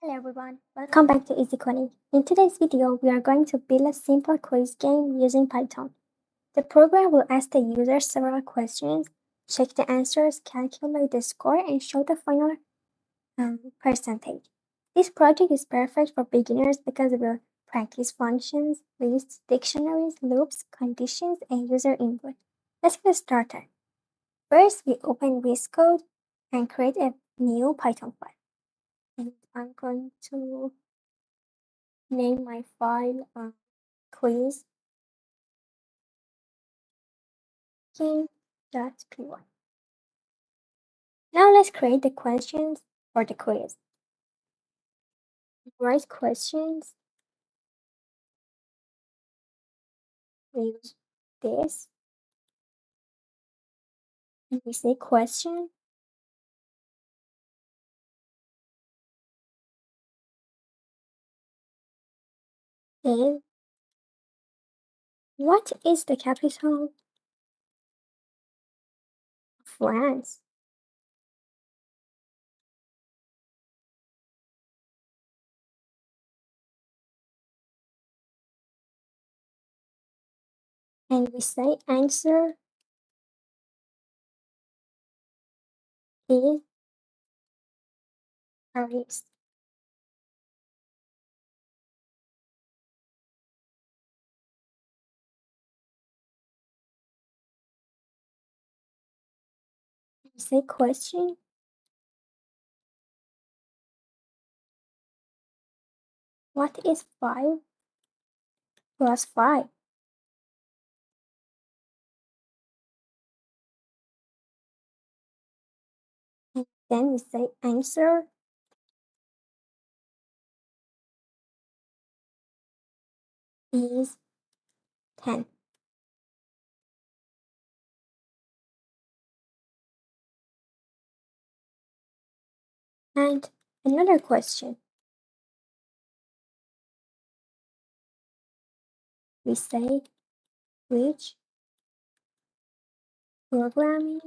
Hello everyone, welcome back to Easy Coding. In today's video, we are going to build a simple quiz game using Python. The program will ask the user several questions, check the answers, calculate the score, and show the final percentage. This project is perfect for beginners because it will practice functions, lists, dictionaries, loops, conditions, and user input. Let's get started. First, we open VS Code and create a new Python file. And I'm going to name my file quiz game.py. Now let's create the questions for the quiz. Write questions. We use this. And we say question. Is what is the capital of France? And we say answer is Paris. We say question. What is 5 plus 5? And then we say answer is 10. And another question. We say which programming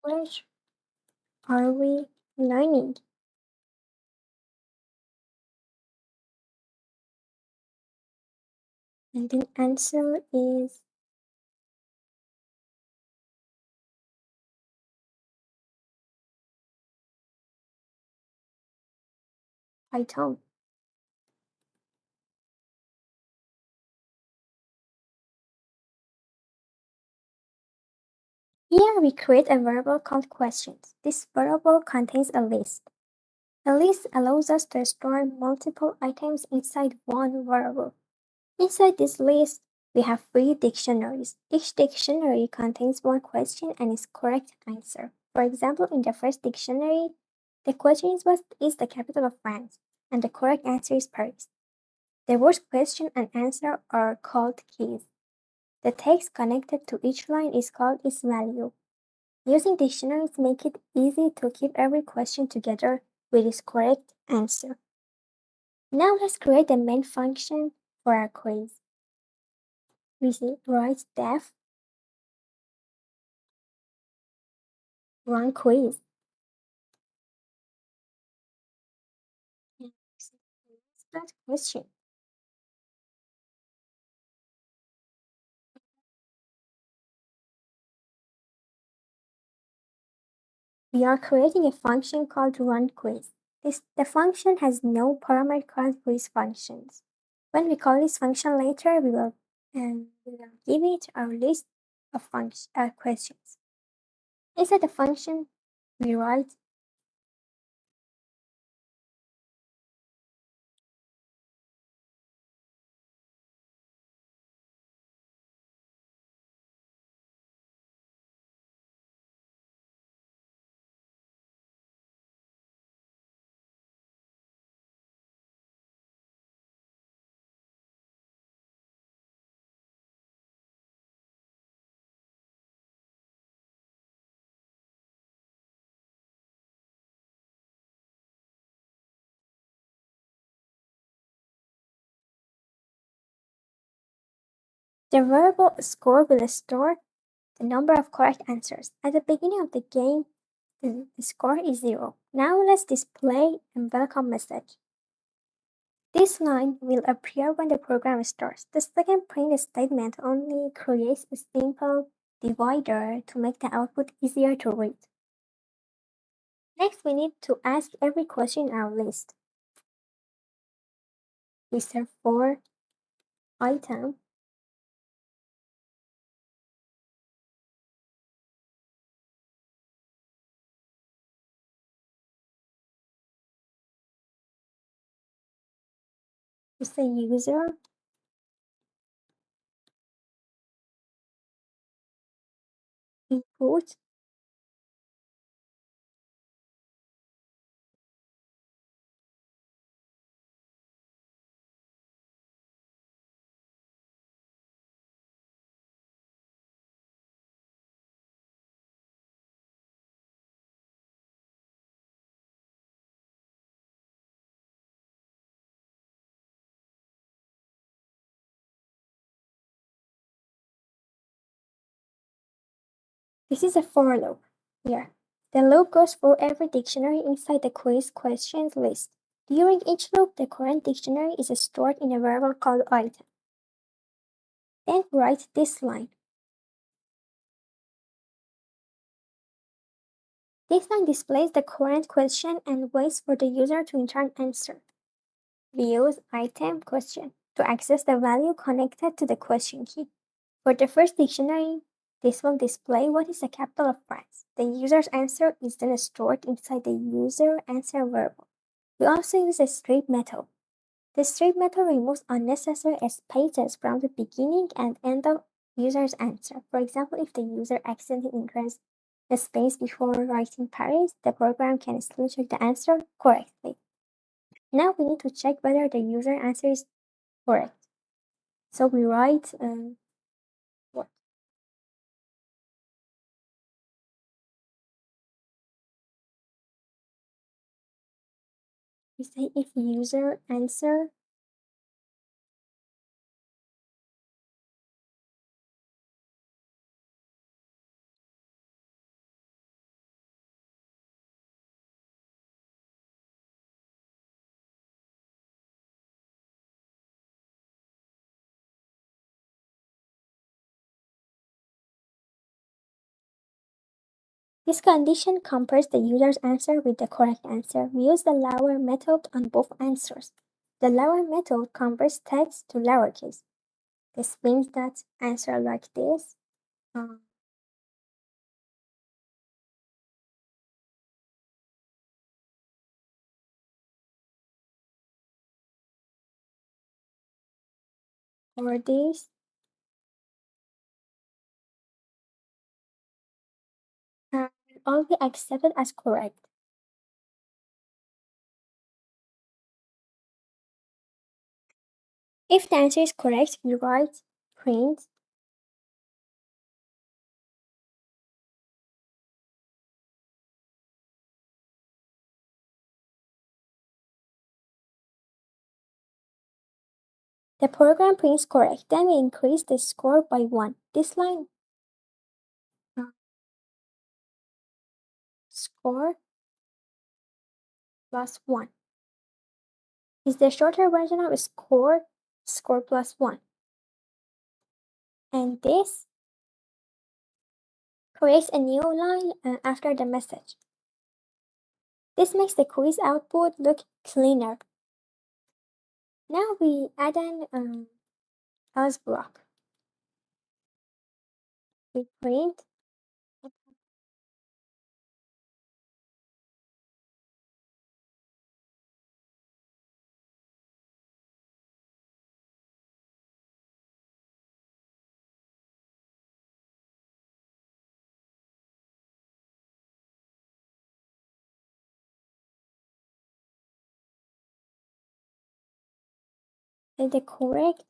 language are we learning? And the answer is Python. Here we create a variable called questions. This variable contains a list. A list allows us to store multiple items inside one variable. Inside this list, we have 3 dictionaries. Each dictionary contains one question and its correct answer. For example, in the first dictionary, the question is what is the capital of France? And the correct answer is Paris. The words question and answer are called keys. The text connected to each line is called its value. Using dictionaries make it easy to keep every question together with its correct answer. Now let's create the main function for our quiz. We say write def run quiz. That question. We are creating a function called run quiz. The function has no parameter quiz functions. When we call this function later, we will give it our list of questions. Inside the function, we write the variable score will store the number of correct answers. At the beginning of the game, the score is 0. Now let's display a welcome message. This line will appear when the program starts. The second print statement only creates a simple divider to make the output easier to read. Next, we need to ask every question in our list. We serve 4 items. We say user, input, this is a for loop. Here, the loop goes through every dictionary inside the quiz questions list. During each loop, the current dictionary is stored in a variable called item. Then write this line. This line displays the current question and waits for the user to enter an answer. We use item question to access the value connected to the question key. For the first dictionary, this will display what is the capital of France. The user's answer is then stored inside the user answer variable. We also use a strip method. The strip method removes unnecessary spaces from the beginning and end of user's answer. For example, if the user accidentally enters a space before writing Paris, the program can still check the answer correctly. Now we need to check whether the user answer is correct. So we write what? We say if user answer this condition compares the user's answer with the correct answer. We use the lower method on both answers. The lower method converts text to lowercase. This means that answer like this or this will all be accepted as correct. If the answer is correct, we write print the program prints correct. Then we increase the score by 1. This line score plus 1 is the shorter version of score plus 1. And this creates a new line after the message. This makes the quiz output look cleaner. Now we add an else block. We print that the correct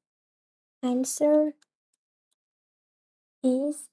answer is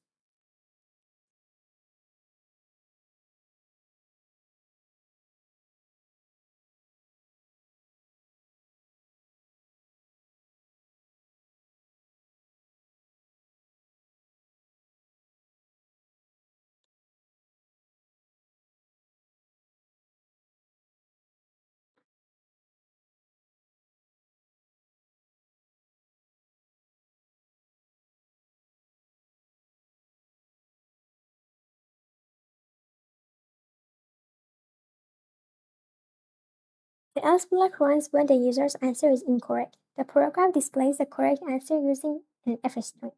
The else block runs when the user's answer is incorrect. The program displays the correct answer using an F string.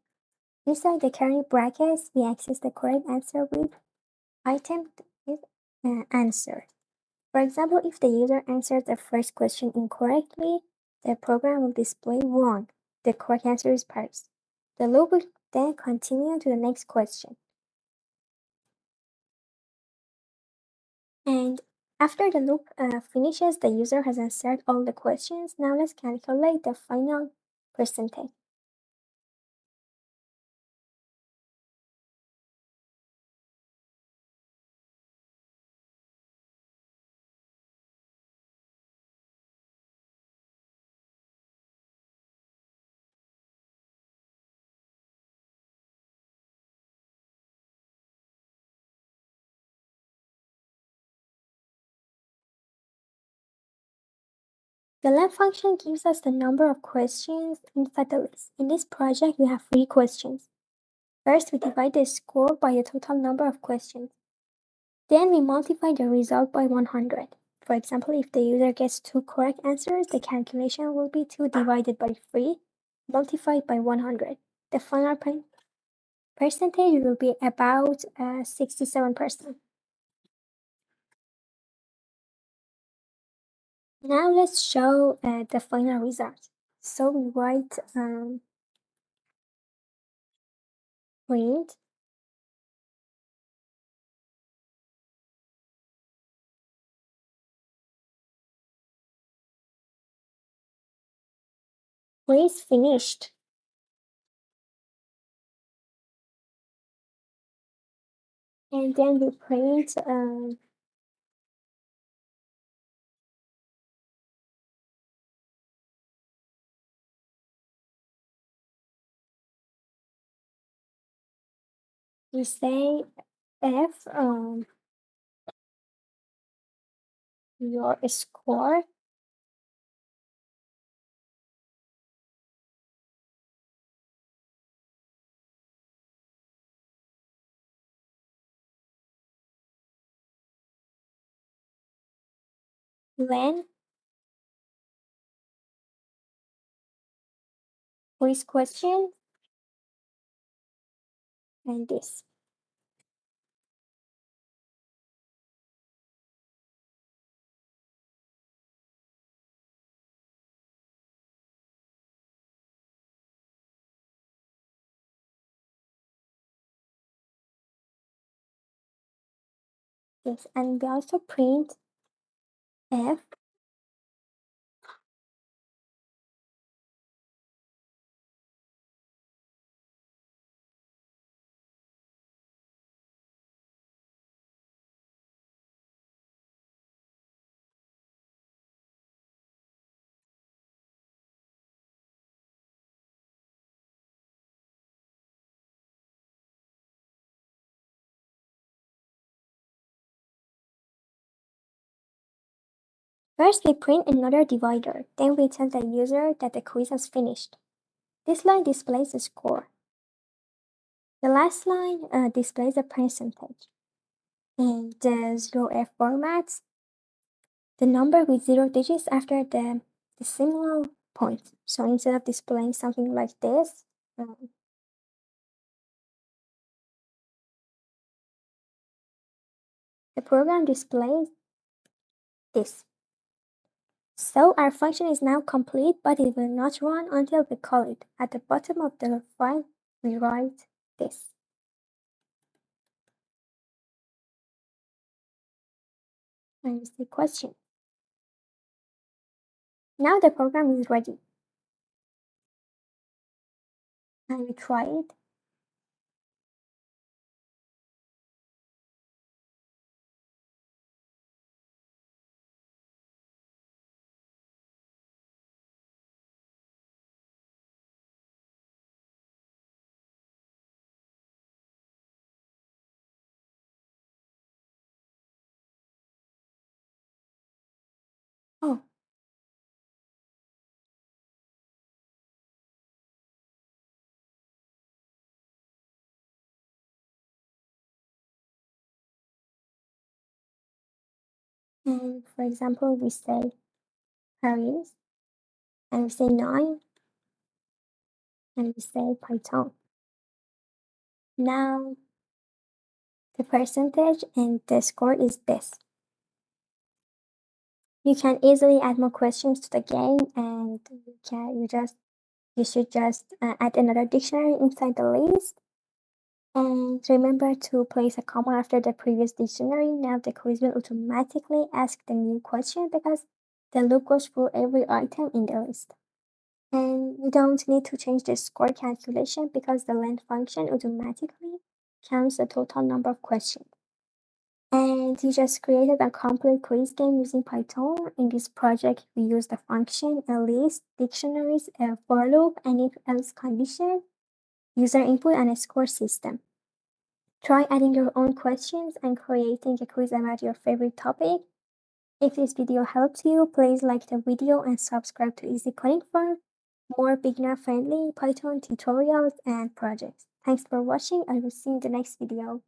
Inside the curly brackets, we access the correct answer with item is answered. For example, if the user answered the first question incorrectly, the program will display wrong. The correct answer is parsed. The loop will then continue to the next question. And after the loop finishes, the user has answered all the questions. Now let's calculate the final percentage. The lamp function gives us the number of questions inside the list. In this project, we have 3 questions. First, we divide the score by the total number of questions. Then we multiply the result by 100. For example, if the user gets 2 correct answers, the calculation will be 2 divided by 3 multiplied by 100. The final percentage will be about 67%. Now let's show the final result. So we write print quiz finished. And then we print we say F your score when quiz question and this. Yes, and we also print F First, we print another divider. Then we tell the user that the quiz has finished. This line displays the score. The last line displays the percentage. In the 0F formats, the number with 0 digits after the decimal point. So instead of displaying something like this, the program displays this. So our function is now complete, but it will not run until we call it. At the bottom of the file, we write this. And the question. Now the program is ready. And we try it. Oh, and for example, we say Paris, and we say 9, and we say Python. Now, the percentage and the score is this. You can easily add more questions to the game, and you should just add another dictionary inside the list. And remember to place a comma after the previous dictionary. Now the quiz will automatically ask the new question because the loop goes through every item in the list. And you don't need to change the score calculation because the length function automatically counts the total number of questions. And you just created a complete quiz game using Python. In this project, we use the function, a list, dictionaries, a for loop, and if else condition, user input, and a score system. Try adding your own questions and creating a quiz about your favorite topic. If this video helped you, please like the video and subscribe to Easy Coding for more beginner-friendly Python tutorials and projects. Thanks for watching. I will see you in the next video.